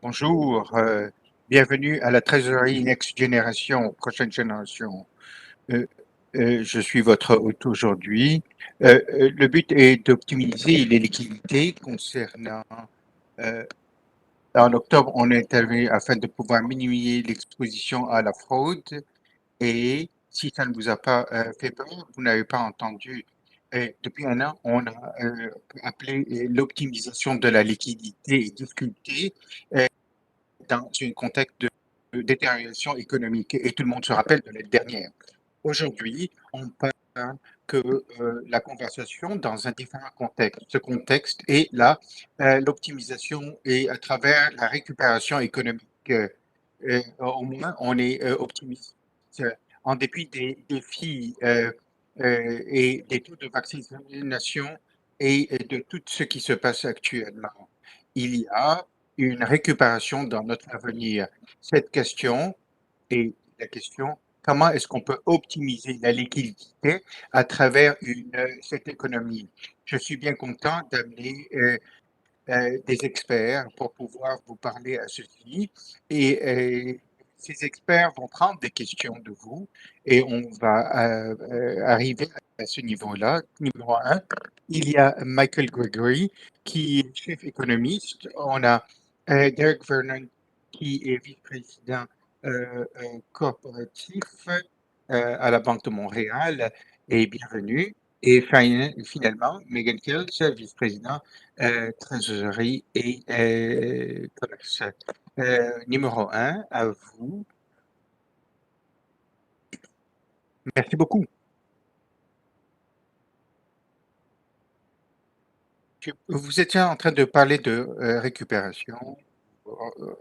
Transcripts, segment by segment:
Bonjour, bienvenue à la trésorerie Next Generation, prochaine génération. Euh, je suis votre hôte aujourd'hui. Le but est d'optimiser les liquidités concernant. euh, En octobre, on est intervenu afin de pouvoir minimiser l'exposition à la fraude. Et si ça ne vous a pas fait peur, vous n'avez pas entendu. Depuis un an, on a appelé l'optimisation de la liquidité et discuté dans un contexte de détérioration économique et tout le monde se rappelle de l'année dernière. Aujourd'hui, on parle que la conversation dans un différent contexte. Ce contexte est là, l'optimisation et à travers la récupération économique. Au moins, on est optimiste. En dépit des défis et des taux de vaccination et de tout ce qui se passe actuellement, il y a une récupération dans notre avenir. Cette question est la question, comment est-ce qu'on peut optimiser la liquidité à travers cette économie? Je suis bien content d'amener des experts pour pouvoir vous parler à ceci. Et ces experts vont prendre des questions de vous et on va arriver à ce niveau-là. Numéro un, il y a Michael Gregory qui est chef économiste. On a Derek Vernon qui est vice-président corporatif à la Banque de Montréal et bienvenue. Et finalement, Megan Kells, vice-président trésorerie et commerce. Numéro un, à vous. Merci beaucoup. Vous étiez en train de parler de récupération euh,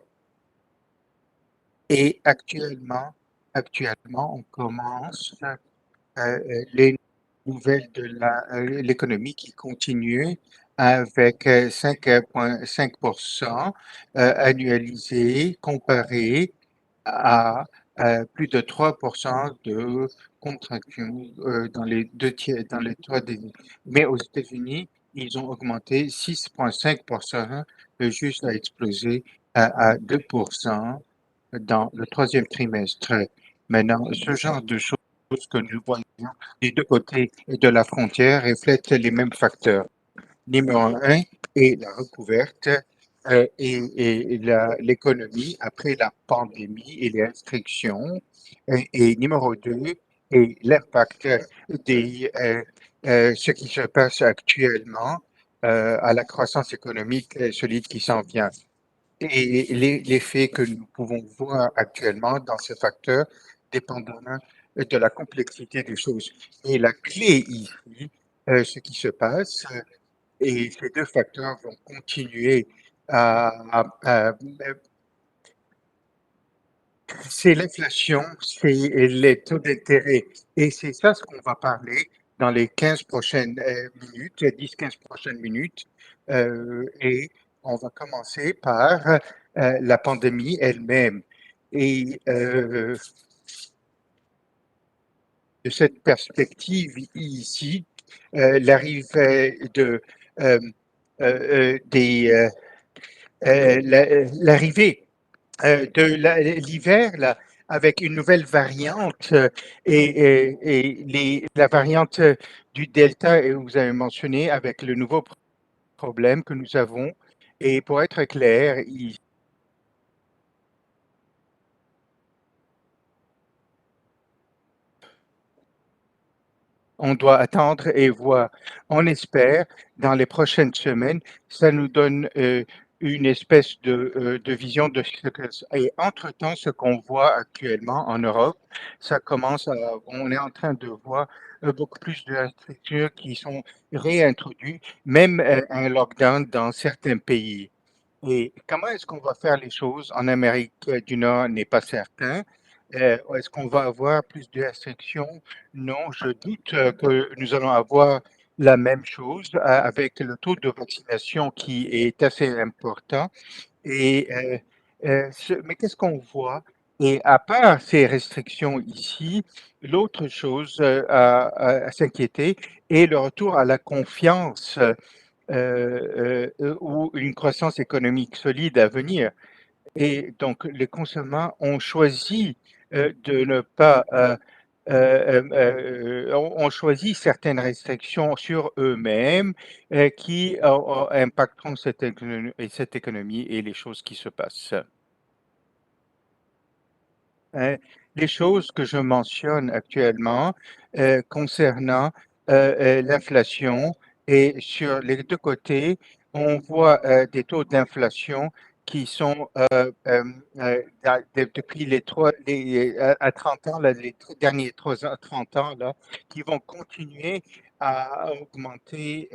et actuellement, on commence les nouvelles de l'économie qui continuent avec 5,5% annualisé comparé à plus de 3% de contraction dans les dans les trois derniers. Mais aux États-Unis, ils ont augmenté 6,5%, juste à exploser à 2% dans le troisième trimestre. Maintenant, ce genre de choses que nous voyons des deux côtés de la frontière reflètent les mêmes facteurs. Numéro un est la recouverte et l'économie après la pandémie et les restrictions. Et numéro deux est l'impact des ce qui se passe actuellement à la croissance économique solide qui s'en vient. Et l'effet que nous pouvons voir actuellement dans ce facteur dépendamment de la complexité des choses. Et la clé ici, ce qui se passe, et ces deux facteurs vont continuer c'est l'inflation, c'est les taux d'intérêt. Et c'est ça ce qu'on va parler dans les 15 prochaines minutes, 10-15 prochaines minutes. Et on va commencer par la pandémie elle-même. Et de cette perspective ici, l'arrivée de euh, des l'arrivée de l'hiver là, avec une nouvelle variante et la variante du Delta, et vous avez mentionné avec le nouveau problème que nous avons. Et pour être clair, on doit attendre et voir. On espère, dans les prochaines semaines, ça nous donne une espèce de vision de ce que... Et entre-temps, ce qu'on voit actuellement en Europe, ça commence à... On est en train de voir beaucoup plus de restrictions qui sont réintroduites, même un lockdown dans certains pays. Et comment est-ce qu'on va faire les choses en Amérique du Nord n'est pas certain. Est-ce qu'on va avoir plus de restrictions? Non, je doute que nous allons avoir la même chose avec le taux de vaccination qui est assez important. Et, mais qu'est-ce qu'on voit? Et à part ces restrictions ici, l'autre chose à s'inquiéter est le retour à la confiance ou une croissance économique solide à venir. Et donc les consommateurs ont choisi de ne pas ont choisi certaines restrictions sur eux-mêmes qui impacteront cette économie et les choses qui se passent. Hein, les choses que je mentionne actuellement concernant l'inflation et sur les deux côtés, on voit des taux d'inflation qui sont depuis à 30 ans, là, derniers 30 ans, là, qui vont continuer à augmenter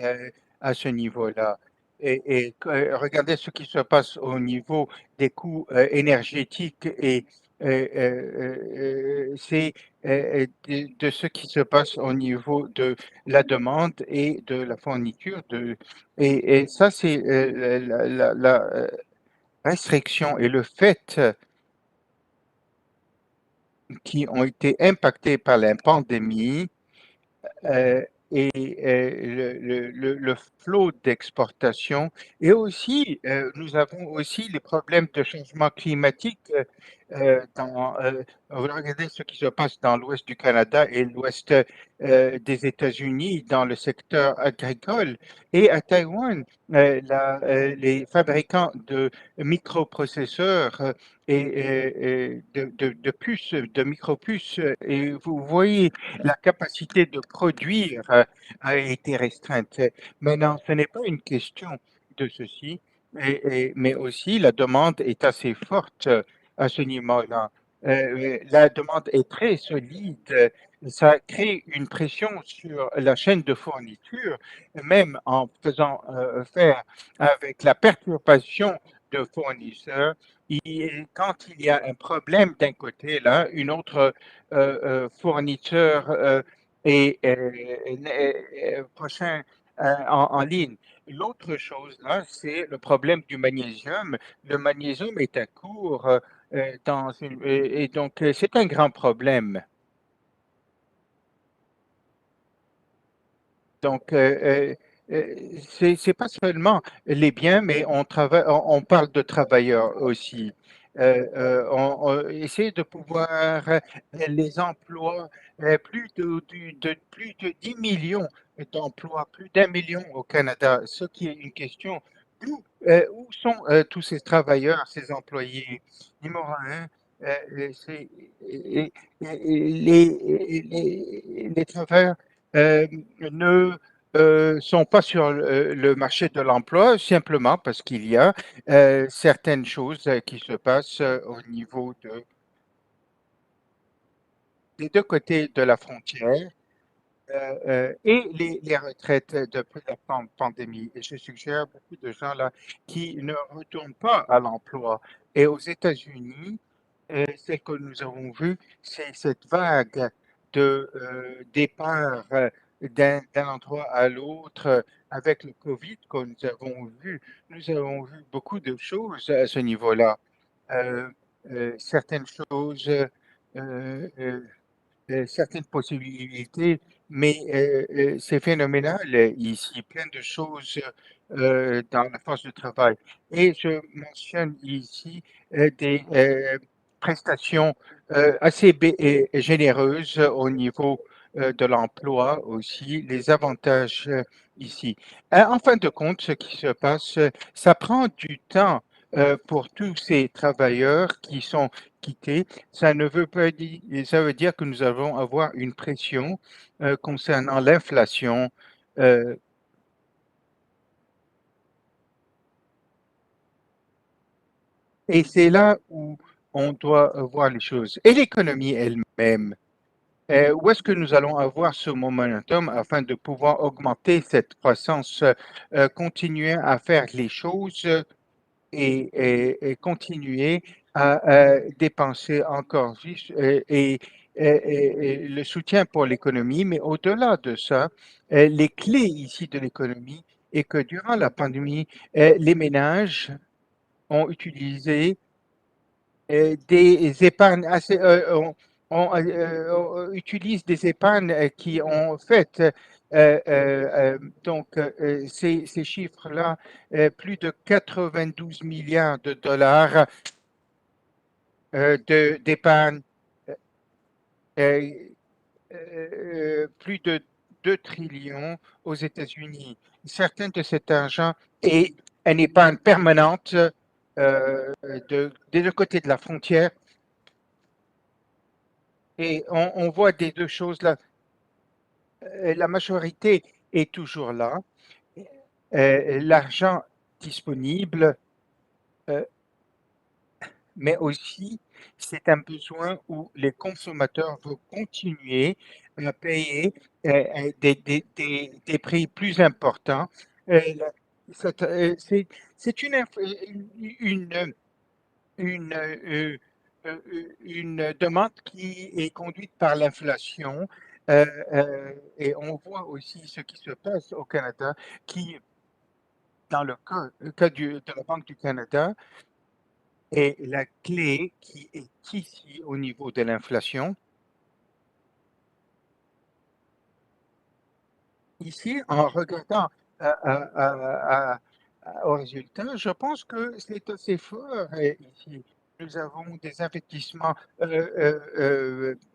à ce niveau-là. Regardez ce qui se passe au niveau des coûts énergétiques et c'est de ce qui se passe au niveau de la demande et de la fourniture. Et ça, c'est la restriction et le fait qui ont été impactés par la pandémie euh, et le flot d'exportation. Et aussi, nous avons aussi les problèmes de changement climatique. Vous regardez ce qui se passe dans l'ouest du Canada et l'ouest des États-Unis dans le secteur agricole. Et à Taïwan, les fabricants de microprocesseurs et de puces, de micropuces, et vous voyez la capacité de produire a été restreinte. Maintenant, ce n'est pas une question de ceci, mais aussi la demande est assez forte à ce niveau-là. La demande est très solide. Ça crée une pression sur la chaîne de fourniture, même en faisant faire avec la perturbation de fournisseurs. Quand il y a un problème d'un côté, là, une autre fournisseur prochain en ligne. L'autre chose, là, c'est le problème du magnésium. Le magnésium est à court et donc c'est un grand problème. Donc, c'est pas seulement les biens, mais on parle de travailleurs aussi. On essaie de pouvoir les emplois, plus de 10 millions d'emplois, plus d'1 million au Canada, ce qui est une question. Où sont tous ces travailleurs, ces employés? Numéro un, c'est les travailleurs ne sont pas sur le marché de l'emploi simplement parce qu'il y a certaines choses qui se passent au niveau des deux côtés de la frontière et les retraites depuis la pandémie. Et je suggère beaucoup de gens là qui ne retournent pas à l'emploi. Et aux États-Unis, ce que nous avons vu, c'est cette vague de départ d'un endroit à l'autre avec le COVID que nous avons vu. Nous avons vu beaucoup de choses à ce niveau-là. Euh, certaines choses euh, certaines possibilités, mais c'est phénoménal ici, plein de choses dans la force de travail. Et je mentionne ici des prestations assez généreuses au niveau de l'emploi aussi, les avantages ici. En fin de compte, ce qui se passe, ça prend du temps pour tous ces travailleurs qui sont quittés. Ça ne veut pas dire, ça veut dire que nous allons avoir une pression concernant l'inflation. euh, et c'est là où on doit voir les choses. Et l'économie elle-même. Où est-ce que nous allons avoir ce momentum afin de pouvoir augmenter cette croissance, continuer à faire les choses et continuer à dépenser encore plus et le soutien pour l'économie, mais au-delà de ça, les clés ici de l'économie est que durant la pandémie, les ménages ont utilisé des épargnes assez, on utilise des épargnes qui ont fait ces chiffres-là, plus de 92 milliards de dollars d'épargne, euh, plus de 2 trillions aux États-Unis. Certains de cet argent est une épargne permanente des deux côtés de la frontière. Et on voit des deux choses là. La majorité est toujours là. L'argent disponible, euh, mais aussi c'est un besoin où les consommateurs veulent continuer à payer des prix plus importants. Euh, la- c'est une, une demande qui est conduite par l'inflation. euh, et on voit aussi ce qui se passe au Canada, qui, dans le cas de la Banque du Canada, est la clé qui est ici au niveau de l'inflation. Ici, en regardant au résultat, je pense que c'est assez fort ici. Nous avons des investissements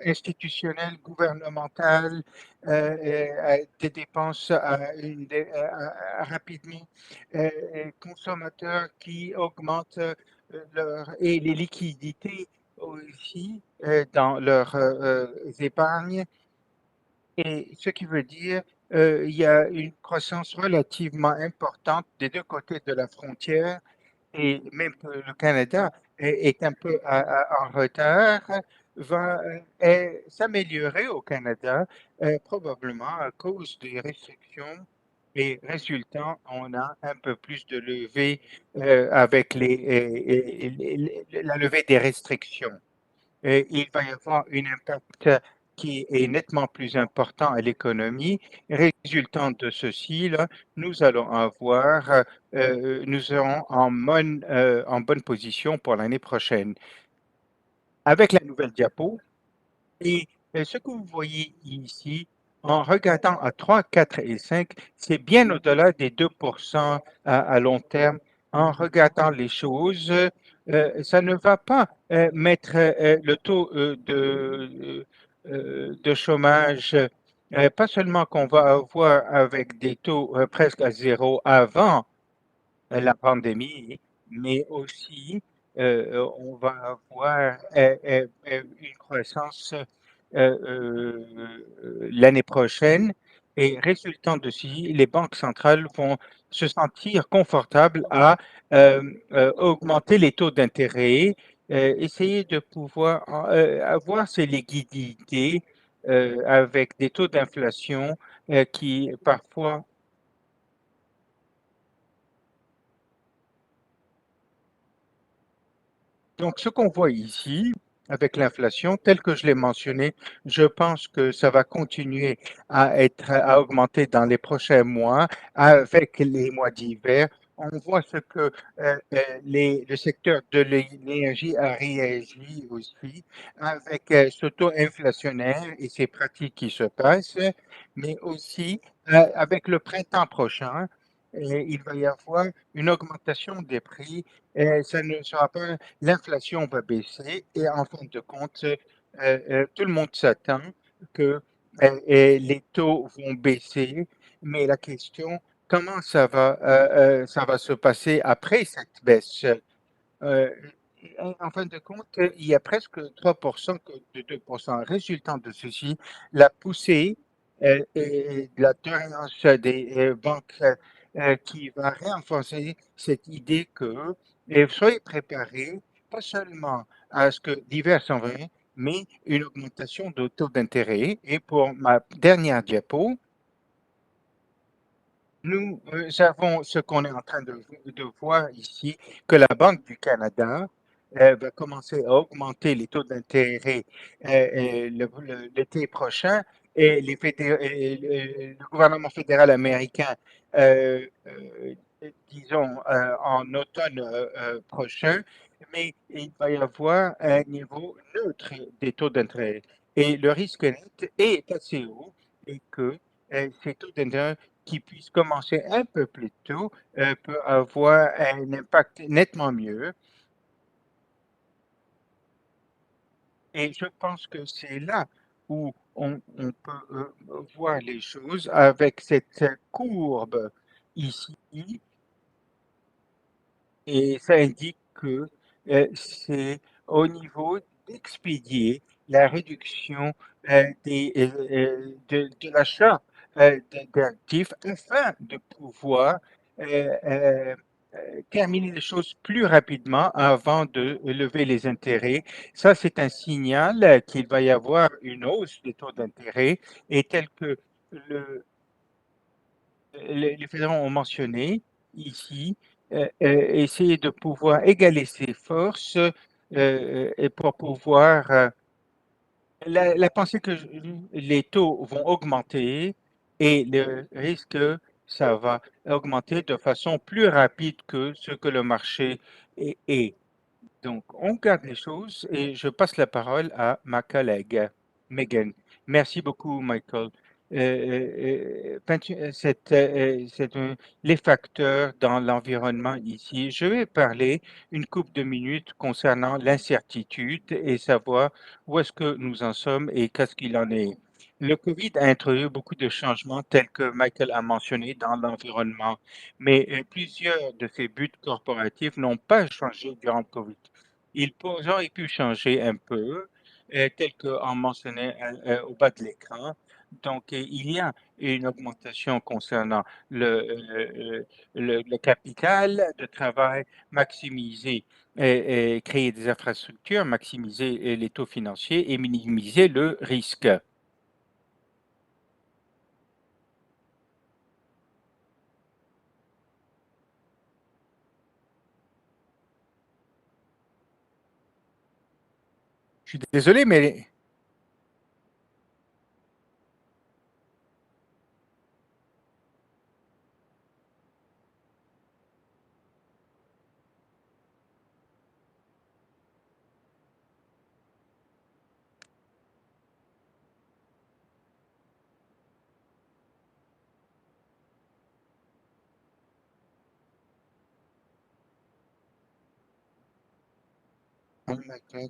institutionnels, gouvernementaux, des dépenses rapidement, consommateurs qui augmentent et les liquidités aussi dans leurs épargnes. Et ce qui veut dire il y a une croissance relativement importante des deux côtés de la frontière et même que le Canada est un peu en retard, va s'améliorer au Canada, probablement à cause des restrictions. Et résultant, on a un peu plus de levée avec la levée des restrictions. Il va y avoir un impact qui est nettement plus important à l'économie. Résultant de ceci, là, nous allons avoir, nous serons en bonne position pour l'année prochaine. Avec la nouvelle diapo, et ce que vous voyez ici, en regardant à 3, 4 et 5, c'est bien au-delà des 2% à long terme. En regardant les choses, ça ne va pas mettre le taux de chômage, pas seulement qu'on va avoir avec des taux presque à zéro avant la pandémie, mais aussi on va avoir une croissance l'année prochaine et résultant de ceci, les banques centrales vont se sentir confortables à augmenter les taux d'intérêt, essayer de pouvoir avoir ces liquidités avec des taux d'inflation qui parfois. Donc, ce qu'on voit ici, avec l'inflation, tel que je l'ai mentionné, je pense que ça va continuer à augmenter dans les prochains mois avec les mois d'hiver. On voit ce que le secteur de l'énergie a réagi aussi avec ce taux inflationnaire et ces pratiques qui se passent, mais aussi avec le printemps prochain, il va y avoir une augmentation des prix. Ça ne sera pas l'inflation va baisser et en fin de compte, tout le monde s'attend que les taux vont baisser, mais la question, comment ça va se passer après cette baisse? Euh, En fin de compte, il y a presque 3% de 2%. Résultant de ceci, la poussée et de la tendance des banques qui va renforcer cette idée que soyez préparés, pas seulement à ce que l'hiver s'en va, mais une augmentation de taux d'intérêt. Et pour ma dernière diapo, nous avons ce qu'on est en train de voir ici, que la Banque du Canada va commencer à augmenter les taux d'intérêt l'été prochain et le gouvernement fédéral américain, euh, euh, disons, en automne prochain, mais il va y avoir un niveau neutre des taux d'intérêt. Et le risque net est assez haut et que ces taux d'intérêt qui puisse commencer un peu plus tôt peut avoir un impact nettement mieux. Et je pense que c'est là où on peut voir les choses avec cette courbe ici, et ça indique que c'est au niveau d'expédier la réduction de l'achat d'actifs afin de pouvoir euh, euh, terminer les choses plus rapidement avant de lever les intérêts. Ça, c'est un signal qu'il va y avoir une hausse des taux d'intérêt et tel que le, les fédéraux ont mentionné ici, essayer de pouvoir égaler ses forces et pour pouvoir la pensée que les taux vont augmenter et le risque que ça va augmenter de façon plus rapide que ce que le marché est. Donc, on garde les choses et je passe la parole à ma collègue, Megan. Merci beaucoup, Michael. Les facteurs dans l'environnement ici. Je vais parler une couple de minutes concernant l'incertitude et savoir où est-ce que nous en sommes et qu'est-ce qu'il en est. Le COVID a introduit beaucoup de changements tels que Michael a mentionné dans l'environnement, mais plusieurs de ces buts corporatifs n'ont pas changé durant le COVID. Auraient pu changer un peu, tel qu'on mentionnait au bas de l'écran. Donc, il y a une augmentation concernant le capital de travail, maximiser et créer des infrastructures, maximiser les taux financiers et minimiser le risque. Je suis désolé, mais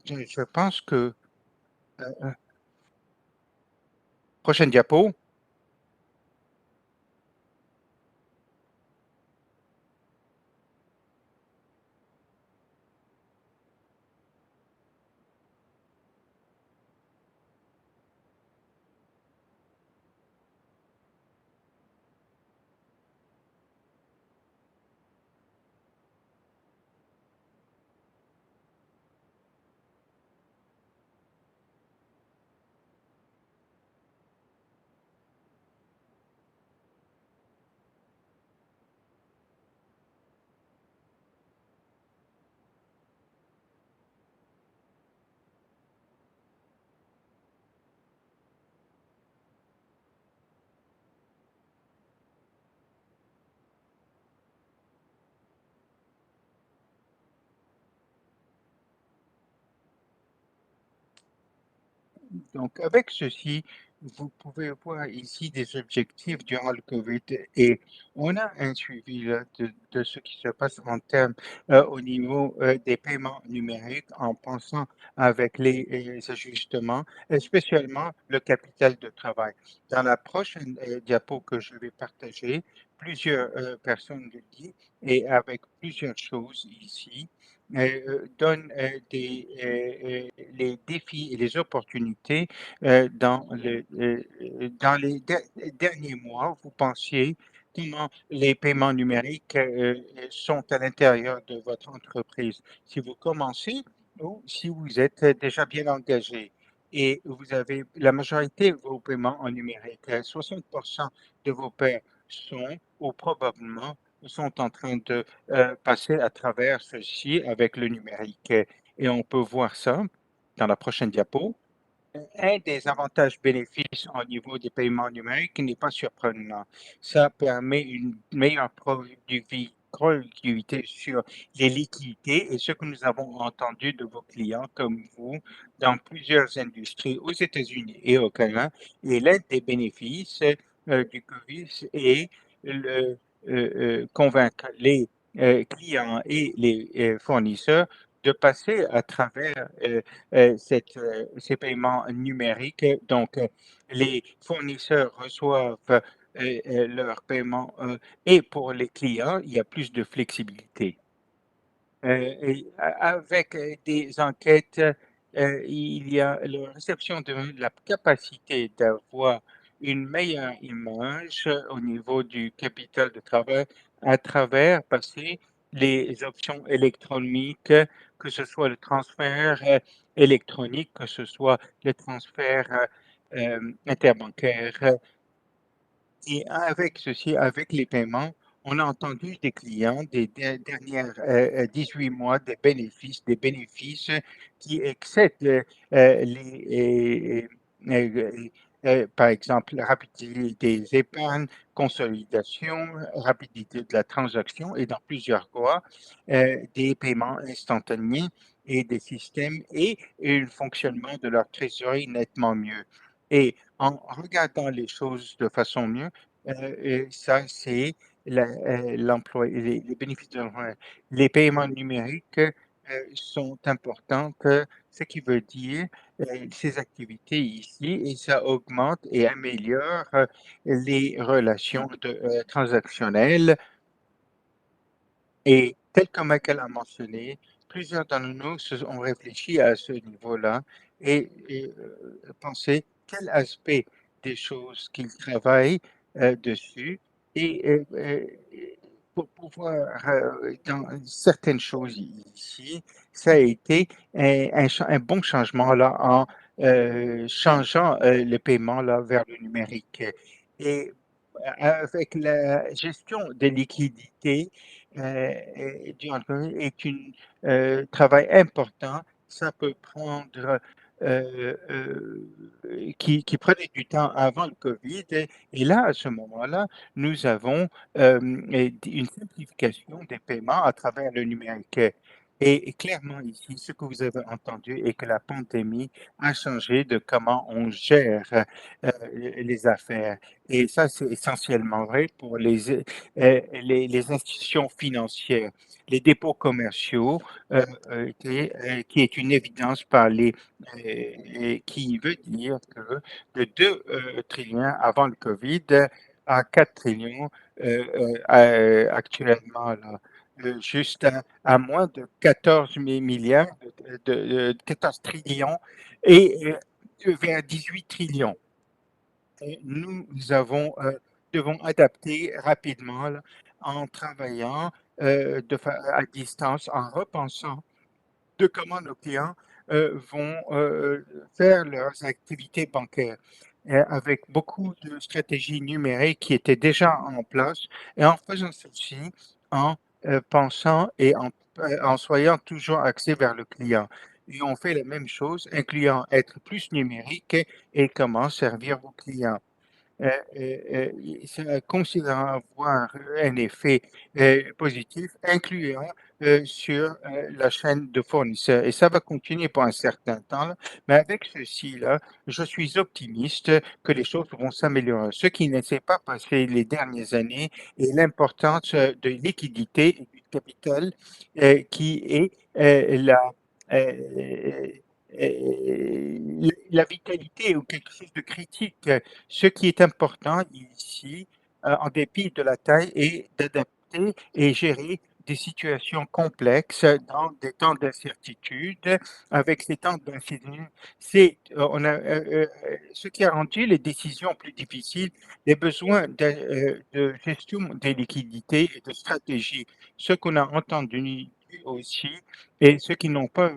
je pense que, prochaine diapo. Donc, avec ceci, vous pouvez voir ici des objectifs durant le COVID et on a un suivi là, de ce qui se passe en termes au niveau des paiements numériques en pensant avec les ajustements, et spécialement le capital de travail. Dans la prochaine diapo que je vais partager, plusieurs personnes le disent et avec plusieurs choses ici donne les défis et les opportunités dans les derniers mois. Vous pensiez comment les paiements numériques sont à l'intérieur de votre entreprise, si vous commencez ou si vous êtes déjà bien engagé. Et vous avez la majorité de vos paiements en numérique. 60% de vos pairs sont ou probablement sont en train de passer à travers ceci avec le numérique. Et on peut voir ça dans la prochaine diapo. Un des avantages bénéfices au niveau des paiements numériques n'est pas surprenant. Ça permet une meilleure productivité sur les liquidités et ce que nous avons entendu de vos clients comme vous dans plusieurs industries aux États-Unis et au Canada. Et l'un des bénéfices du COVID est convaincre les clients et les fournisseurs de passer à travers ces paiements numériques. Donc, les fournisseurs reçoivent leurs paiements et pour les clients, il y a plus de flexibilité. Et avec des enquêtes, il y a la réception de la capacité d'avoir une meilleure image au niveau du capital de travail à travers passer les options électroniques, que ce soit le transfert électronique, que ce soit le transfert interbancaire, et avec ceci, avec les paiements, on a entendu des clients des dernières 18 mois des bénéfices qui excèdent par exemple, la rapidité des épargnes, consolidation, rapidité de la transaction et dans plusieurs cas, des paiements instantanés et des systèmes et un fonctionnement de leur trésorerie nettement mieux. Et en regardant les choses de façon mieux, et ça, c'est l'emploi, les bénéfices de l'emploi. Les paiements numériques sont importants, ce qui veut dire ces activités ici, et ça augmente et améliore les relations transactionnelles et tel que Michael a mentionné, plusieurs d'entre nous ont réfléchi à ce niveau-là et pensé quel aspect des choses qu'ils travaillent dessus et pour pouvoir, dans certaines choses ici, ça a été un bon changement là en changeant le paiement là vers le numérique. Et avec la gestion des liquidités, du entreprise est un travail important. Ça peut prendre, qui prenait du temps avant le COVID. Et là, à ce moment-là, nous avons une simplification des paiements à travers le numérique. Et clairement ici, ce que vous avez entendu est que la pandémie a changé de comment on gère les affaires. Et ça, c'est essentiellement vrai pour les institutions financières. Les dépôts commerciaux, qui est une évidence qui veut dire que de 2 trillions avant le COVID à 4 trillions actuellement, là, juste à moins de 14 milliards, 14 trillions et vers 18 trillions. Et nous devons adapter rapidement là, en travaillant à distance, en repensant de comment nos clients vont faire leurs activités bancaires avec beaucoup de stratégies numériques qui étaient déjà en place et en faisant ceci, en pensant et en soyant toujours axé vers le client. Et on fait la même chose, incluant être plus numérique et comment servir vos clients. Ça considérant avoir un effet positif, incluant sur la chaîne de fournisseurs. Et ça va continuer pour un certain temps, là. Mais avec ceci-là, je suis optimiste que les choses vont s'améliorer. Ce qui ne s'est pas passé les dernières années est l'importance de liquidité et du capital qui est euh, la vitalité ou quelque chose de critique. Ce qui est important ici, en dépit de la taille, est d'adapter et gérer des situations complexes dans des temps d'incertitude. Avec ces temps d'incertitude, ce qui a rendu les décisions plus difficiles, les besoins de gestion des liquidités et de stratégie. Ce qu'on a entendu aussi et ceux qui n'ont pas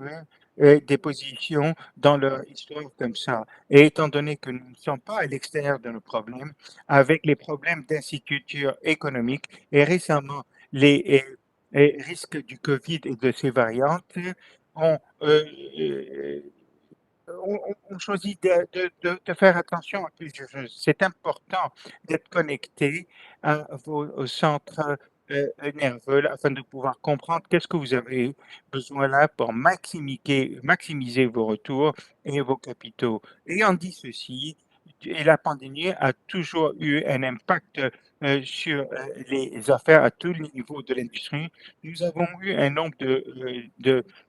eu des positions dans leur histoire comme ça. Et étant donné que nous ne sommes pas à l'extérieur de nos problèmes, avec les problèmes d'insécurité économique et récemment les risques du COVID et de ses variantes, on, euh, euh, on choisit de faire attention à plusieurs choses. C'est important d'être connecté à vos centres nerveux là, afin de pouvoir comprendre qu'est-ce que vous avez besoin là pour maximiser vos retours et vos capitaux. Ayant dit ceci, et la pandémie a toujours eu un impact sur les affaires à tous les niveaux de l'industrie. Nous avons eu un nombre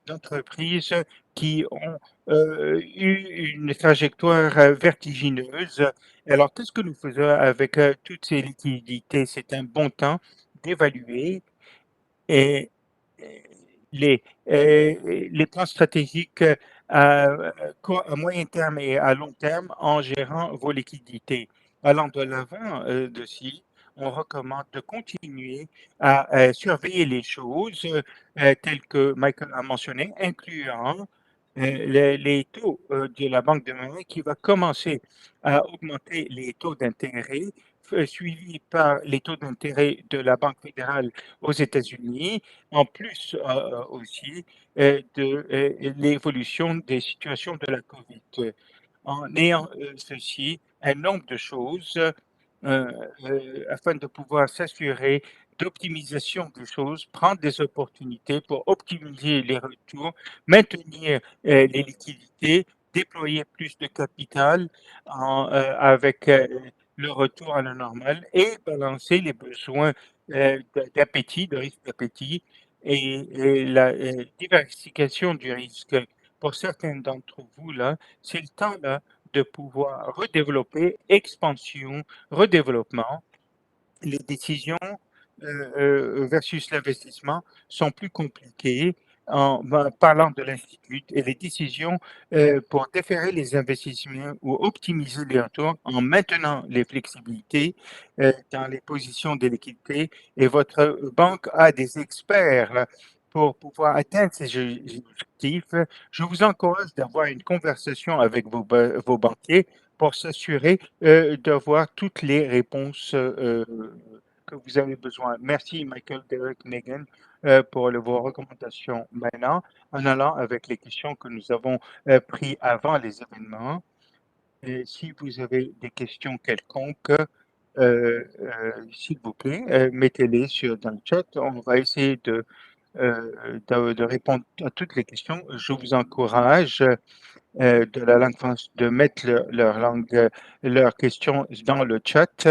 d'entreprises qui ont eu une trajectoire vertigineuse. Alors, qu'est-ce que nous faisons avec toutes ces liquidités? C'est un bon temps d'évaluer et les, les plans stratégiques à moyen terme et à long terme en gérant vos liquidités. Allant de l'avant de ci, on recommande de continuer à surveiller les choses telles que Michael a mentionné, incluant les taux de la Banque de monnaie qui va commencer à augmenter les taux d'intérêt, suivi par les taux d'intérêt de la Banque fédérale aux États-Unis, en plus aussi de l'évolution des situations de la COVID. En ayant ceci, un nombre de choses afin de pouvoir s'assurer d'optimisation des choses, prendre des opportunités pour optimiser les retours, maintenir les liquidités, déployer plus de capital avec le retour à la normale et balancer les besoins d'appétit, de risque d'appétit et la diversification du risque. Pour certains d'entre vous, là, c'est le temps là, de pouvoir redévelopper, expansion, redéveloppement. Les décisions versus l'investissement sont plus compliquées en parlant de l'Institut et les décisions pour déférer les investissements ou optimiser les retours en maintenant les flexibilités dans les positions de liquidité. Et votre banque a des experts pour pouvoir atteindre ces objectifs. Je vous encourage d'avoir une conversation avec vos banquiers pour s'assurer d'avoir toutes les réponses que vous avez besoin. Merci, Michael, Derek, Megan, pour vos recommandations maintenant, en allant avec les questions que nous avons prises avant les événements. Et si vous avez des questions quelconques, s'il vous plaît, mettez-les dans le chat. On va essayer de répondre à toutes les questions. Je vous encourage de la langue française de mettre leur langue, leurs questions dans le chat.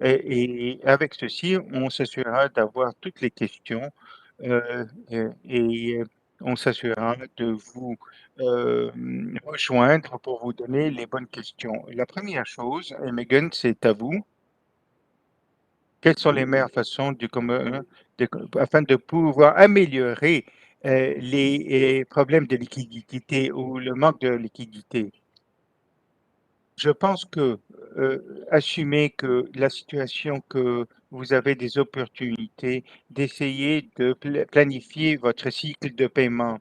Et avec ceci, on s'assurera d'avoir toutes les questions et on s'assurera de vous rejoindre pour vous donner les bonnes questions. La première chose, et Megan, c'est à vous. Quelles sont les meilleures façons afin de pouvoir améliorer les problèmes de liquidité ou le manque de liquidité? Je pense que assumer que la situation que vous avez des opportunités d'essayer de planifier votre cycle de paiement.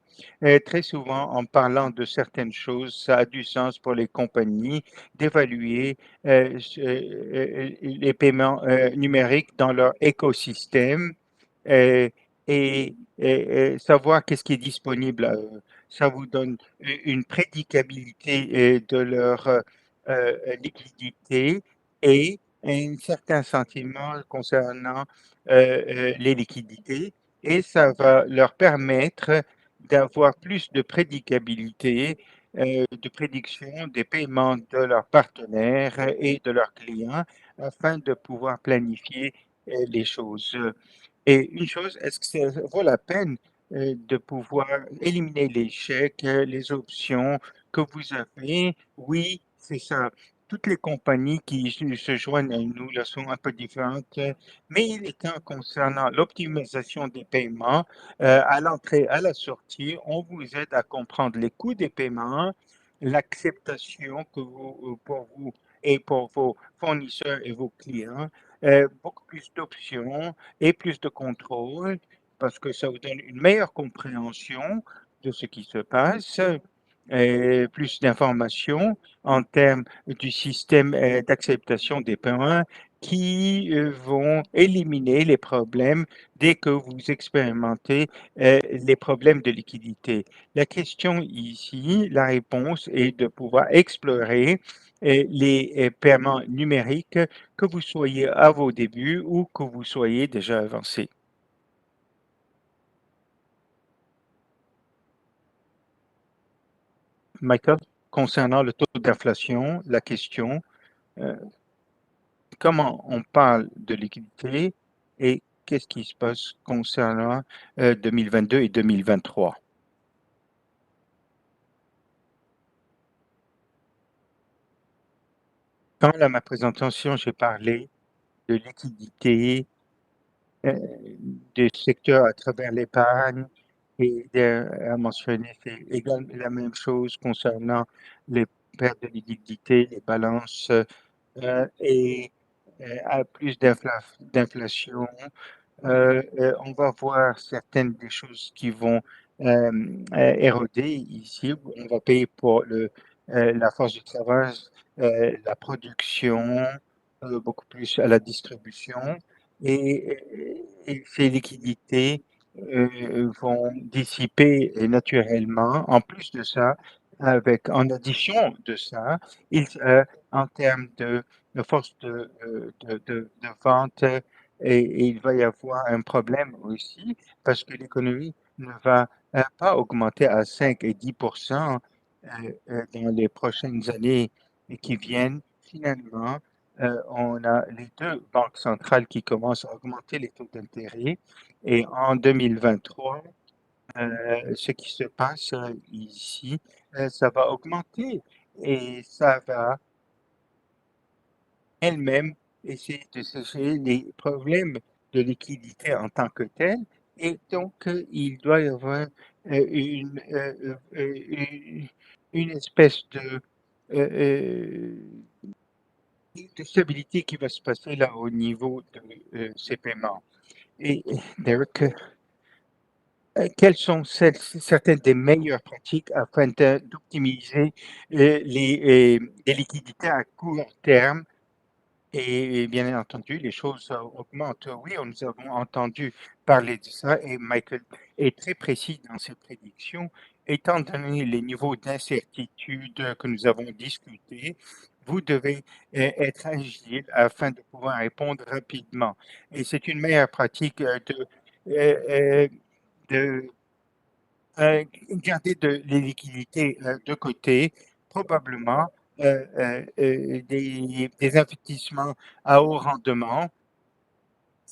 Très souvent, en parlant de certaines choses, ça a du sens pour les compagnies d'évaluer les paiements numériques dans leur écosystème euh, savoir qu'est-ce qui est disponible à eux. Ça vous donne une prédicabilité de leur liquidité et un certain sentiment concernant les liquidités et ça va leur permettre d'avoir plus de prédicabilité, de prédiction des paiements de leurs partenaires et de leurs clients afin de pouvoir planifier les choses. Et une chose, est-ce que ça vaut la peine de pouvoir éliminer les chèques, les options que vous avez? Oui, c'est ça. Toutes les compagnies qui se joignent à nous là, sont un peu différentes, mais il est temps concernant l'optimisation des paiements à l'entrée, à la sortie, on vous aide à comprendre les coûts des paiements, l'acceptation que pour vous et pour vos fournisseurs et vos clients, beaucoup plus d'options et plus de contrôle parce que ça vous donne une meilleure compréhension de ce qui se passe, et plus d'informations en termes du système d'acceptation des paiements qui vont éliminer les problèmes dès que vous expérimentez les problèmes de liquidité. La question ici, la réponse est de pouvoir explorer les paiements numériques que vous soyez à vos débuts ou que vous soyez déjà avancé. Michael, concernant le taux d'inflation, la question, comment on parle de liquidité et qu'est-ce qui se passe concernant 2022 et 2023? Quand dans ma présentation, j'ai parlé de liquidité, euh, des secteurs à travers l'épargne et à mentionner c'est également la même chose concernant les pertes de liquidité, les balances et à plus d'inflation. On va voir certaines des choses qui vont éroder ici. On va payer pour la force du travail, la production, beaucoup plus à la distribution. Et ces liquidités vont dissiper naturellement. En plus de ça, en addition de ça, en termes de force de vente, et il va y avoir un problème aussi parce que l'économie ne va pas augmenter à 5 et 10% dans les prochaines années qui viennent. Finalement, on a les deux banques centrales qui commencent à augmenter les taux d'intérêt. Et en 2023, ce qui se passe ici, ça va augmenter et ça va elle-même essayer de chercher les problèmes de liquidité en tant que tel. Et donc, il doit y avoir une espèce euh, de stabilité qui va se passer là au niveau de ces paiements. Et Derek, quelles sont certaines des meilleures pratiques afin d'optimiser les liquidités à court terme. Et bien entendu, les choses augmentent. Oui, nous avons entendu parler de ça et Michael est très précis dans ses prédictions. Étant donné les niveaux d'incertitude que nous avons discutés, vous devez être agile afin de pouvoir répondre rapidement. Et c'est une meilleure pratique euh, euh, de garder les liquidités de côté, probablement des investissements à haut rendement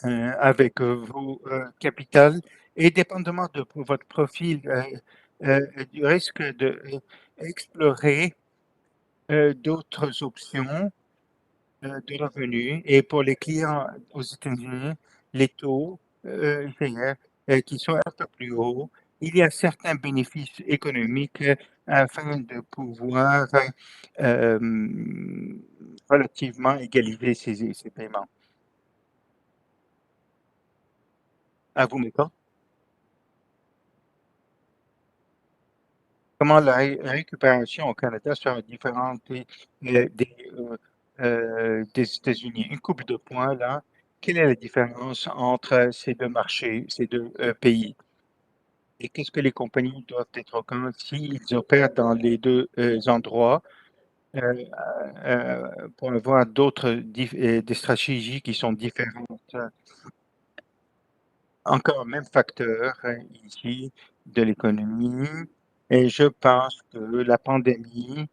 avec vos capitales et dépendamment de votre profil, du risque d'explorer d'autres options de revenus. Et pour les clients aux États-Unis, les taux GR, qui sont un peu plus hauts, il y a certains bénéfices économiques afin de pouvoir euh, relativement égaliser ces paiements. À vous, Mecca. Comment la récupération au Canada sera différente des États-Unis? Une couple de points là. Quelle est la différence entre ces deux marchés, ces deux pays? Et qu'est-ce que les compagnies doivent être au courant s'ils opèrent dans les deux endroits euh, pour avoir des stratégies qui sont différentes? Encore même facteur ici de l'économie. Et je pense que la pandémie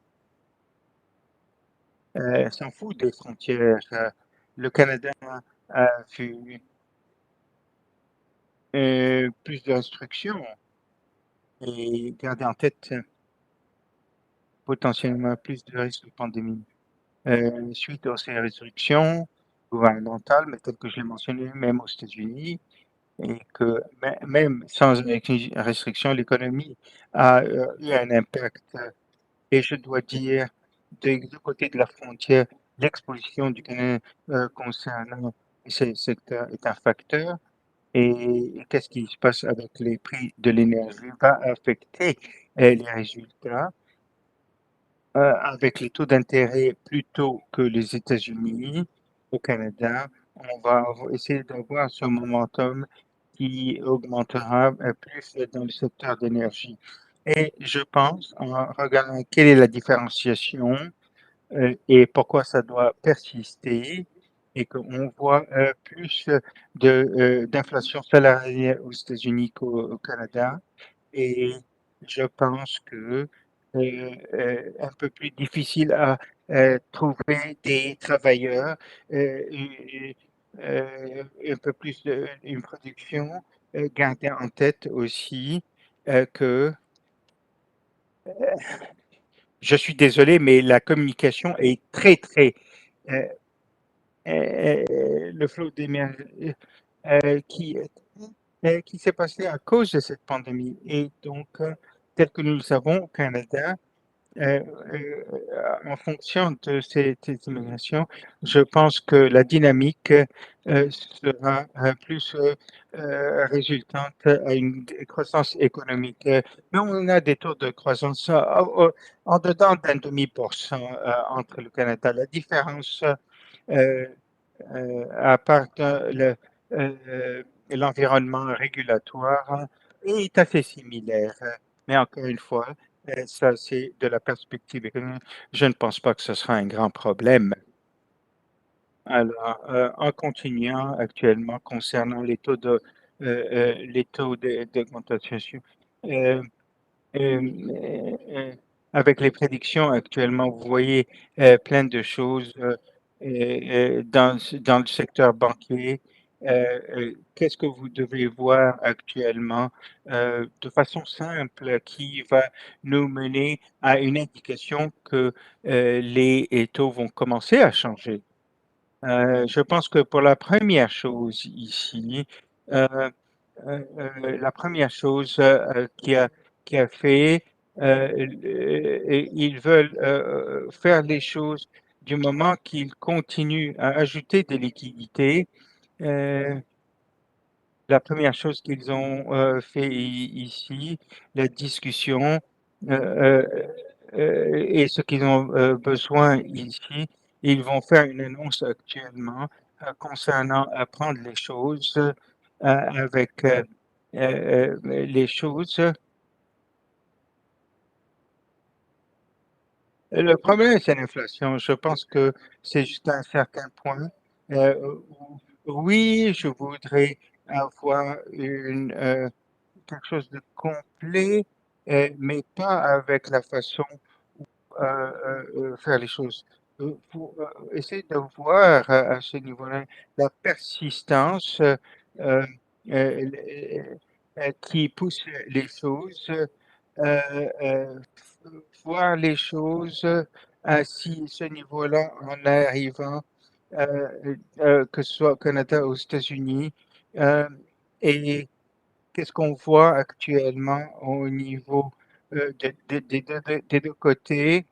s'en fout des frontières. Le Canada a vu plus de restrictions et garder en tête potentiellement plus de risques de pandémie. Suite à ces restrictions gouvernementales, mais telles que je l'ai mentionné, même aux États-Unis, et que même sans restriction, l'économie a eu un impact. Et je dois dire, du côté de la frontière, l'exposition du Canada concernant ces secteurs est un facteur. Et qu'est-ce qui se passe avec les prix de l'énergie va affecter les résultats avec les taux d'intérêt plus tôt que les États-Unis. Au Canada, on va essayer d'avoir ce momentum qui augmentera plus dans le secteur d'énergie. Et je pense, en regardant quelle est la différenciation et pourquoi ça doit persister, et qu'on voit plus d'inflation salariale aux États-Unis qu'au Canada. Et je pense que un peu plus difficile à trouver des travailleurs, un peu plus une production, garder en tête aussi que je suis désolé, mais la communication est très, très, euh, le flot d'énergie qui, qui s'est passé à cause de cette pandémie. Et donc, tel que nous le savons au Canada, euh, euh, en fonction de cette immigration, je pense que la dynamique sera plus résultante à une croissance économique. Mais on a des taux de croissance en dedans d'un demi% entre le Canada. La différence euh, à part l'environnement régulatoire est assez similaire. Mais encore une fois, ça c'est de la perspective économique. Je ne pense pas que ce sera un grand problème. Alors, en continuant actuellement concernant les taux d'augmentation, euh, avec les prédictions actuellement, vous voyez plein de choses dans le secteur banquier. Qu'est-ce que vous devez voir actuellement de façon simple qui va nous mener à une indication que les taux vont commencer à changer? Je pense que pour la première chose ici, euh, la première chose qui a fait, ils veulent faire les choses du moment qu'ils continuent à ajouter des liquidités. euh, la première chose qu'ils ont fait ici, la discussion et ce qu'ils ont besoin ici, ils vont faire une annonce actuellement concernant apprendre les choses avec les choses. Le problème, c'est l'inflation. Je pense que c'est juste un certain point où, oui, je voudrais avoir quelque chose de complet, mais pas avec la façon faire les choses. Faut essayer de voir à ce niveau-là la persistance euh, qui pousse les choses, euh, voir les choses à ce niveau-là en arrivant, que ce soit au Canada ou aux États-Unis. euh, et qu'est-ce qu'on voit actuellement au niveau des deux côtés?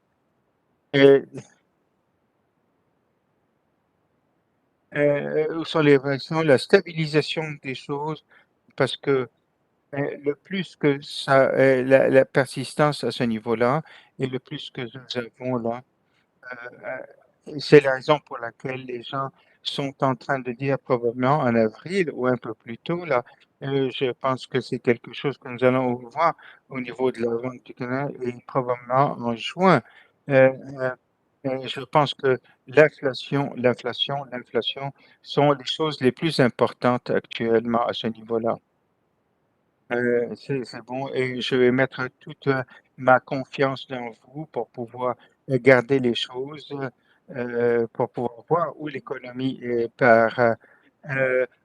Euh, où sont les variations, la stabilisation des choses, parce que le plus que ça, la persistance à ce niveau-là, et le plus que nous avons là, c'est la raison pour laquelle les gens sont en train de dire probablement en avril ou un peu plus tôt, là, je pense que c'est quelque chose que nous allons voir au niveau de la vente du Canada et probablement en juin. Euh, euh, je pense que l'inflation sont les choses les plus importantes actuellement à ce niveau-là. C'est bon et je vais mettre toute ma confiance dans vous pour pouvoir garder les choses, pour pouvoir voir où l'économie part.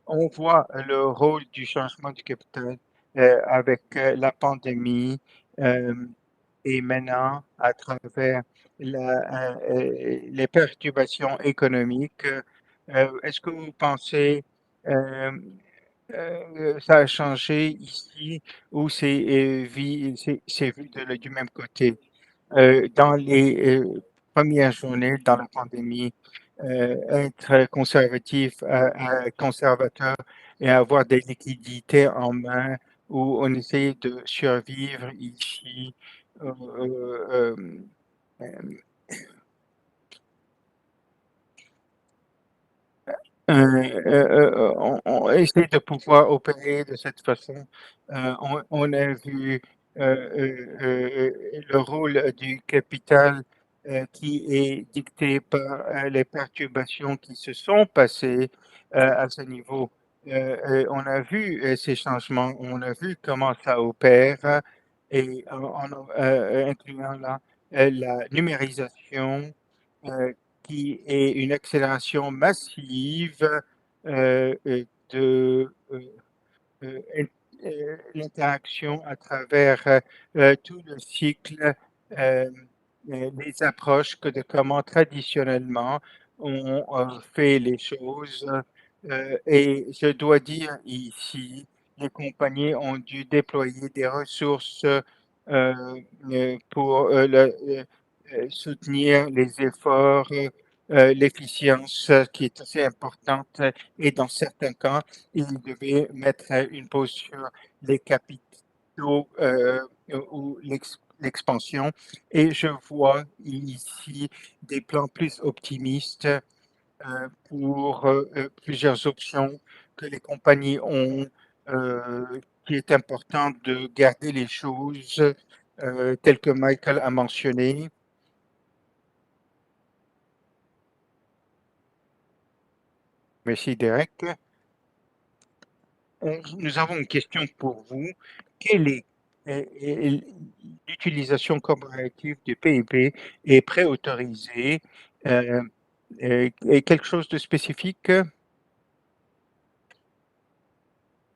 On voit le rôle du changement du capital avec la pandémie euh, et maintenant à travers les perturbations économiques. Est-ce que vous pensez euh, ça a changé ici ou c'est vu du même côté. Dans les premières journées, dans la pandémie, être conservatif, conservateur et avoir des liquidités en main où on essaye de survivre ici. euh, euh, euh, on essaie de pouvoir opérer de cette façon. On a vu le rôle du capital qui est dicté par les perturbations qui se sont passées à ce niveau. On a vu ces changements, on a vu comment ça opère et en incluant là, la numérisation euh, qui est une accélération massive de l'interaction à travers tout le cycle, euh, les approches que de comment traditionnellement on fait les choses. Et je dois dire ici, les compagnies ont dû déployer des ressources pour soutenir les efforts, l'efficience qui est assez importante et dans certains cas, il devait mettre une pause sur les capitaux ou l'expansion. Et je vois ici des plans plus optimistes pour plusieurs options que les compagnies ont, qui est important de garder les choses telles que Michael a mentionné. Merci, Derek. Nous avons une question pour vous. Quelle est l'utilisation corporative du PIB est préautorisée et quelque chose de spécifique?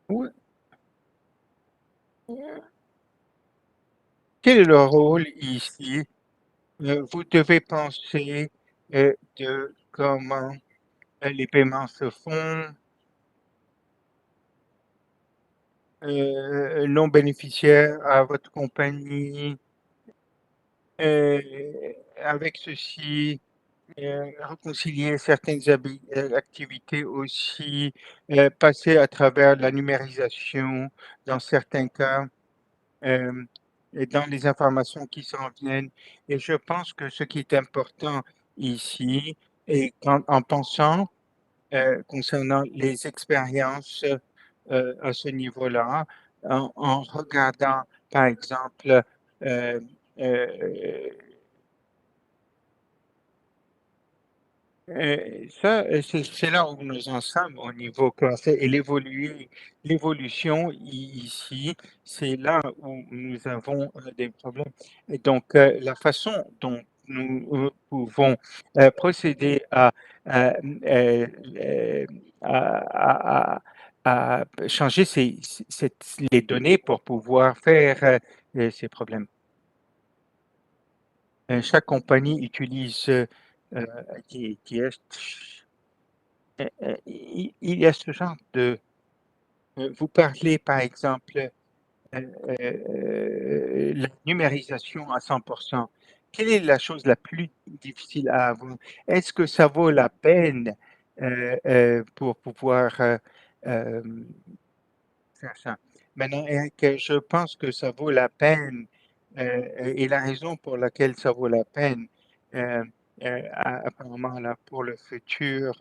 Oui. Quel est le rôle ici? Vous devez penser de comment les paiements se font, non bénéficiaires à votre compagnie. Euh, avec ceci, réconcilier certaines activités aussi, passer à travers la numérisation dans certains cas, euh, et dans les informations qui s'en viennent. Et je pense que ce qui est important ici, et en pensant concernant les expériences à ce niveau-là, en regardant, par exemple, euh, euh, ça, c'est là où nous en sommes au niveau français et l'évolution ici, c'est là où nous avons des problèmes. Et donc, la façon dont nous pouvons procéder euh, euh, à, à changer les données pour pouvoir faire ces problèmes. Chaque compagnie utilise qui est il y a ce genre de... Vous parlez, par exemple, la numérisation à 100%. Quelle est la chose la plus difficile à avoir? Est-ce que ça vaut la peine pour pouvoir euh, faire ça? Maintenant, Eric, je pense que ça vaut la peine et la raison pour laquelle ça vaut la peine, euh, apparemment là, pour le futur,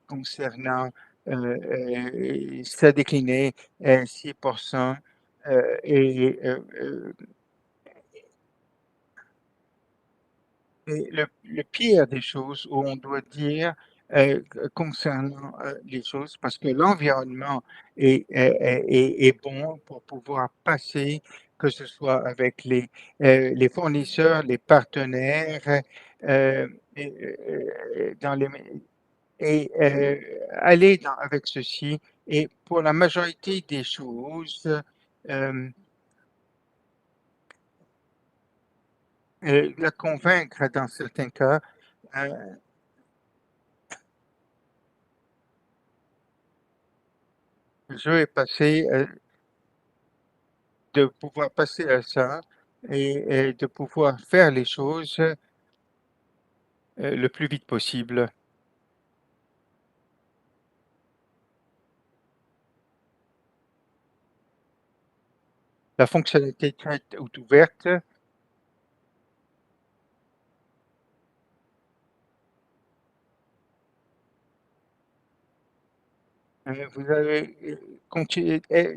concernant ça décliné 6% et le pire des choses où on doit dire concernant les choses, parce que l'environnement est bon pour pouvoir passer, que ce soit avec les fournisseurs, les partenaires, euh, et, dans les, et aller avec ceci. Et pour la majorité des choses, euh, la convaincre dans certains cas, euh, je vais passer de pouvoir passer à ça et de pouvoir faire les choses le plus vite possible. La fonctionnalité est ouverte. Vous avez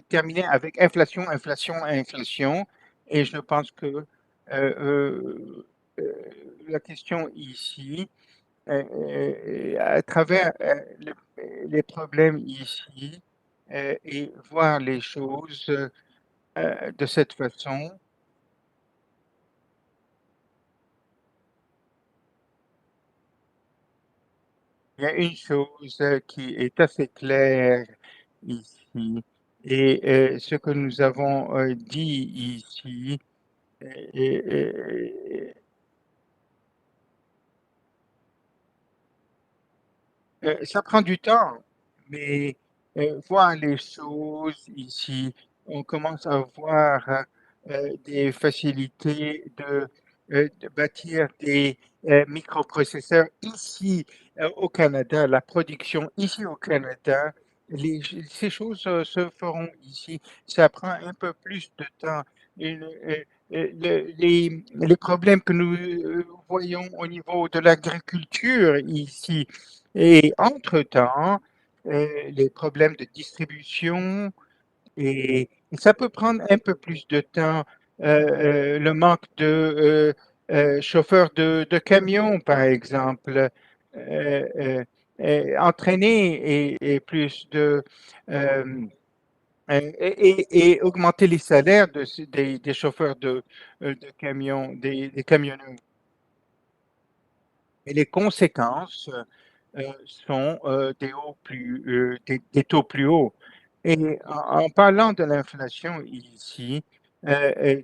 terminé avec inflation, inflation, inflation. Et je pense que euh, la question ici, à travers les problèmes ici, et voir les choses de cette façon, Il y a une chose qui est assez claire ici, et ce que nous avons dit ici, et, ça prend du temps, mais voir les choses ici, on commence à voir des facilités de bâtir des microprocesseurs ici au Canada, la production ici au Canada. Ces choses se feront ici. Ça prend un peu plus de temps. Les problèmes que nous voyons au niveau de l'agriculture ici, et entre-temps, les problèmes de distribution, et ça peut prendre un peu plus de temps. Le manque de chauffeurs de camions, par exemple, entraîner et plus euh, et augmenter les salaires des chauffeurs de camions, des camionneurs. Et les conséquences sont des taux plus hauts. Et en parlant de l'inflation ici, euh,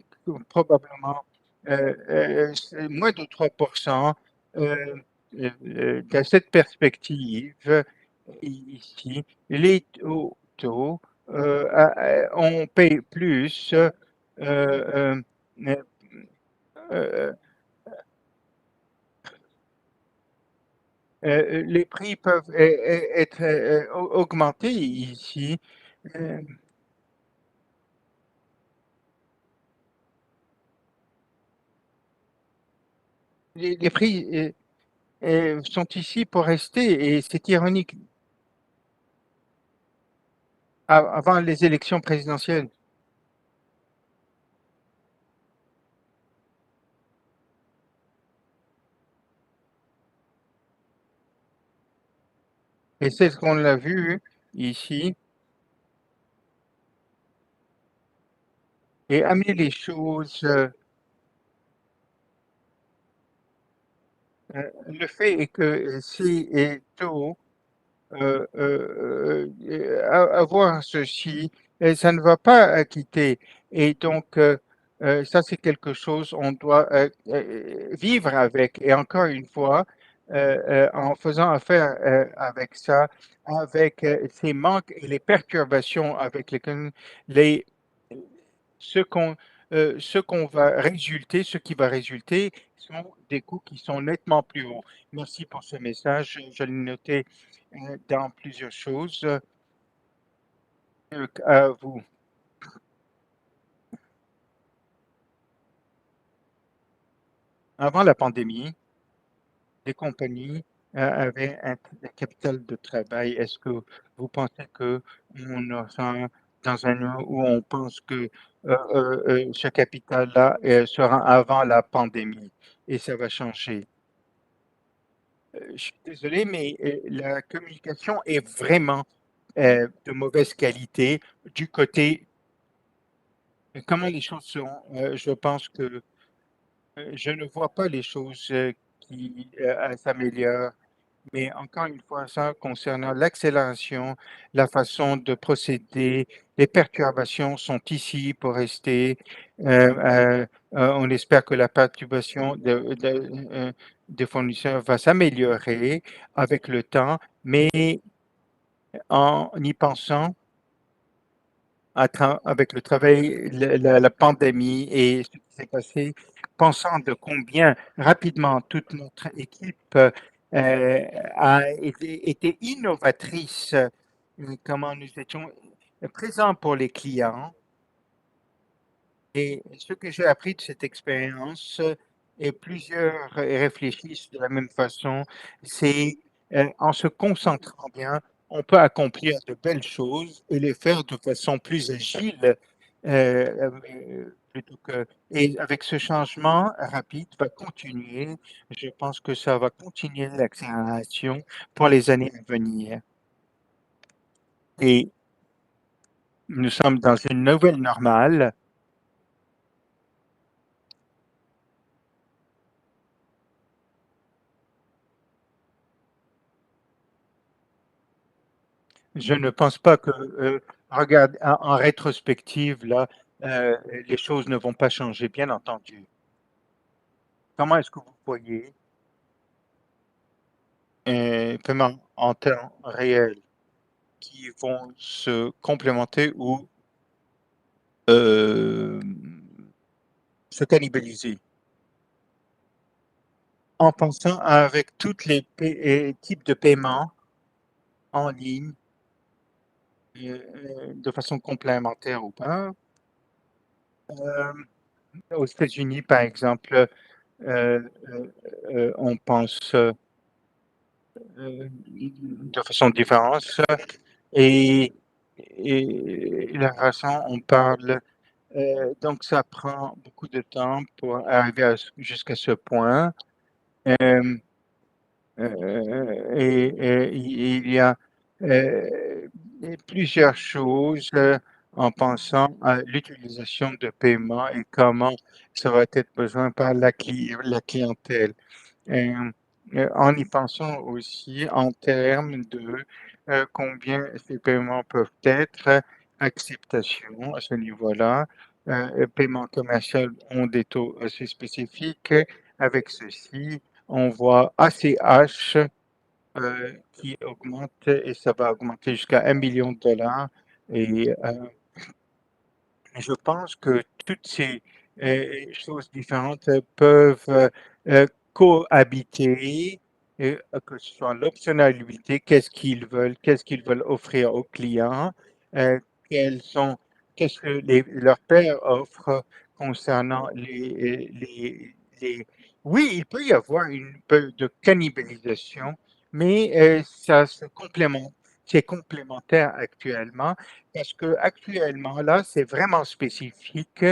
probablement c'est moins de 3%. euh, dans cette perspective, ici, les taux on paye plus. Euh, euh, euh, les prix peuvent être augmentés ici. Euh, les prix sont ici pour rester et c'est ironique. Avant les élections présidentielles, et c'est ce qu'on l'a vu ici, et amener les choses, le fait est que si tôt avoir ceci, et ça ne va pas quitter. Et donc, ça, c'est quelque chose, on doit vivre avec. Et encore une fois, en faisant affaire avec ça, avec ces manques et les perturbations avec les, ce qu'on va résulter, ce qui va résulter sont des coûts qui sont nettement plus hauts. Merci pour ce message. Je l'ai noté dans plusieurs choses. À vous. Avant la pandémie, les compagnies avaient un capital de travail. Est-ce que vous pensez que on aura dans un an où on pense que ce capital-là sera avant la pandémie et ça va changer? Je suis désolé, mais la communication est vraiment de mauvaise qualité du côté comment les choses sont. Je pense que je ne vois pas les choses qui s'améliorent. Mais encore une fois, ça concernant l'accélération, la façon de procéder, les perturbations sont ici pour rester. Euh, euh, on espère que la perturbation des fournisseurs va s'améliorer avec le temps, mais en y pensant, avec le travail, la pandémie et ce qui s'est passé, pensant de combien rapidement toute notre équipe a été innovatrice, comment nous étions présents pour les clients. Et ce que j'ai appris de cette expérience, et plusieurs réfléchissent de la même façon, c'est en se concentrant bien, on peut accomplir de belles choses et les faire de façon plus agile. Plutôt que, et avec ce changement rapide va continuer, je pense que ça va continuer l'accélération pour les années à venir. Et nous sommes dans une nouvelle normale. Je ne pense pas que, regarde, en rétrospective, là, les choses ne vont pas changer, bien entendu. Comment est-ce que vous voyez un paiement en temps réel qui vont se complémenter ou euh, se cannibaliser en pensant avec tous les types de paiements en ligne de façon complémentaire ou pas. Euh, Aux États-Unis, par exemple, euh, on pense de façon différente et, et la façon on parle. Donc, ça prend beaucoup de temps pour arriver jusqu'à ce point. Euh, il y a euh, plusieurs choses en pensant à l'utilisation de paiement et comment ça va être besoin par la clientèle. Euh, En y pensant aussi en termes de combien ces paiements peuvent être, acceptation à ce niveau-là. Paiements commerciaux ont des taux assez spécifiques. Avec ceci, on voit ACH qui augmente et ça va augmenter jusqu'à 1 million de dollars. Et je pense que toutes ces choses différentes peuvent cohabiter, que ce soit l'optionnalité, qu'est-ce qu'ils veulent offrir aux clients, euh, quels sont, qu'est-ce que leurs pairs offrent concernant Oui, il peut y avoir une peu de cannibalisation, mais ça se complémente. C'est complémentaire actuellement parce que actuellement, là, c'est vraiment spécifique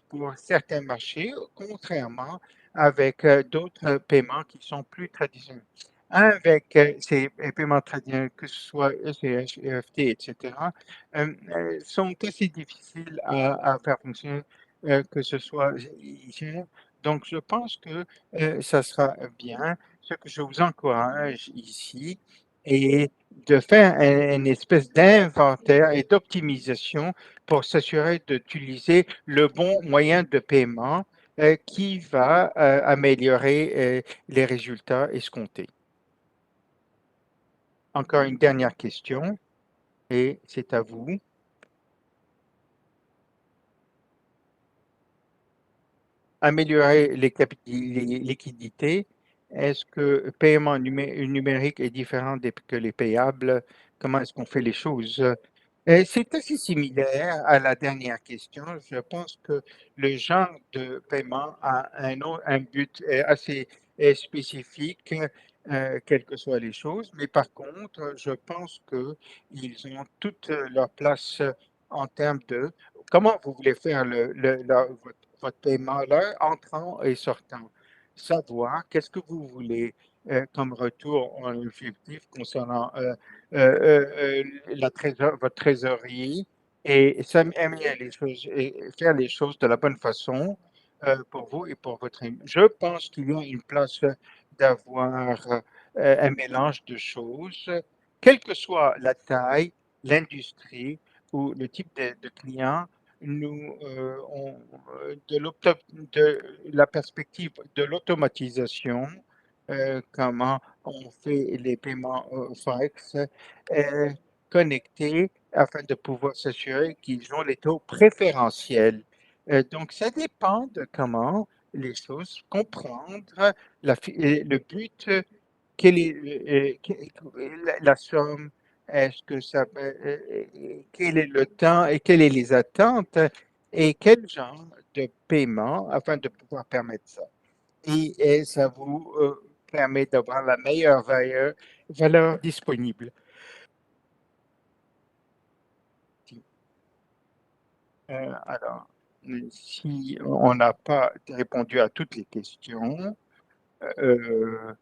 pour certains marchés, contrairement avec d'autres paiements qui sont plus traditionnels. Avec ces paiements traditionnels, que ce soit ECH, EFT, etc., sont assez difficiles à faire fonctionner, que ce soit ici. Donc, je pense que ça sera bien. Ce que je vous encourage ici est de faire une espèce d'inventaire et d'optimisation pour s'assurer d'utiliser le bon moyen de paiement qui va améliorer les résultats escomptés. Encore une dernière question et c'est à vous. Améliorer les liquidités. Est-ce que paiement numérique est différent que les payables? Comment est-ce qu'on fait les choses? C'est assez similaire à la dernière question. Je pense que le genre de paiement a un but assez spécifique, quelles que soient les choses. Mais par contre, je pense qu'ils ont toute leur place en termes de comment vous voulez faire votre paiement, l'heure entrant et sortant. Savoir qu'est-ce que vous voulez comme retour en objectif concernant votre trésorerie et améliorer les choses et faire les choses de la bonne façon pour vous et pour votre ami. Je pense qu'il y a une place d'avoir un mélange de choses, quelle que soit la taille, l'industrie ou le type de client. Nous, de la perspective de l'automatisation, comment on fait les paiements Forex connectés afin de pouvoir s'assurer qu'ils ont les taux préférentiels. Donc, ça dépend de comment les choses, comprendre le but, quelle est la somme, est-ce que ça, quel est le temps et quelles sont les attentes et quel genre de paiement afin de pouvoir permettre ça. Et ça vous permet d'avoir la meilleure valeur disponible. Alors, si on n'a pas répondu à toutes les questions, euh,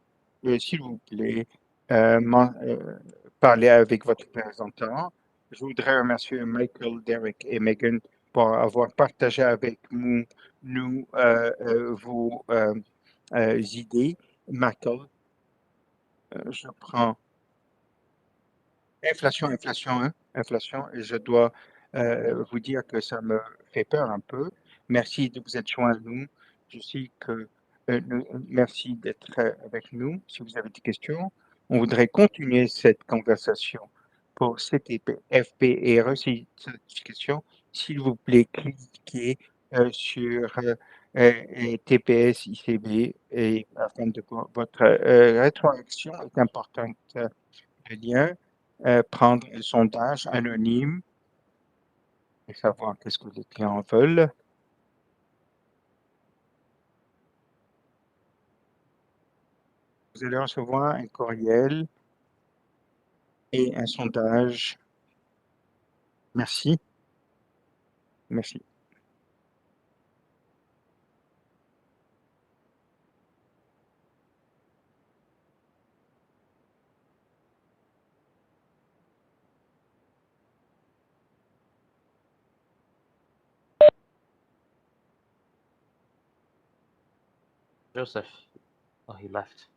s'il vous plaît, parlez avec votre représentant. Je voudrais remercier Michael, Derek et Megan pour avoir partagé avec nous vos idées. Michael, je prends Inflation, inflation, hein, inflation, et je dois vous dire que ça me fait peur un peu. Merci de vous être joints à nous. Je sais que merci d'être avec nous. Si vous avez des questions, on voudrait continuer cette conversation pour CTP, FPRE, certification. S'il vous plaît, cliquez sur TPS ICB et afin de votre rétroaction est importante. Le lien, prendre un sondage anonyme et savoir qu'est-ce que les clients veulent. Vous allez recevoir un courriel et un sondage. Merci. Merci. Joseph. Oh, he left.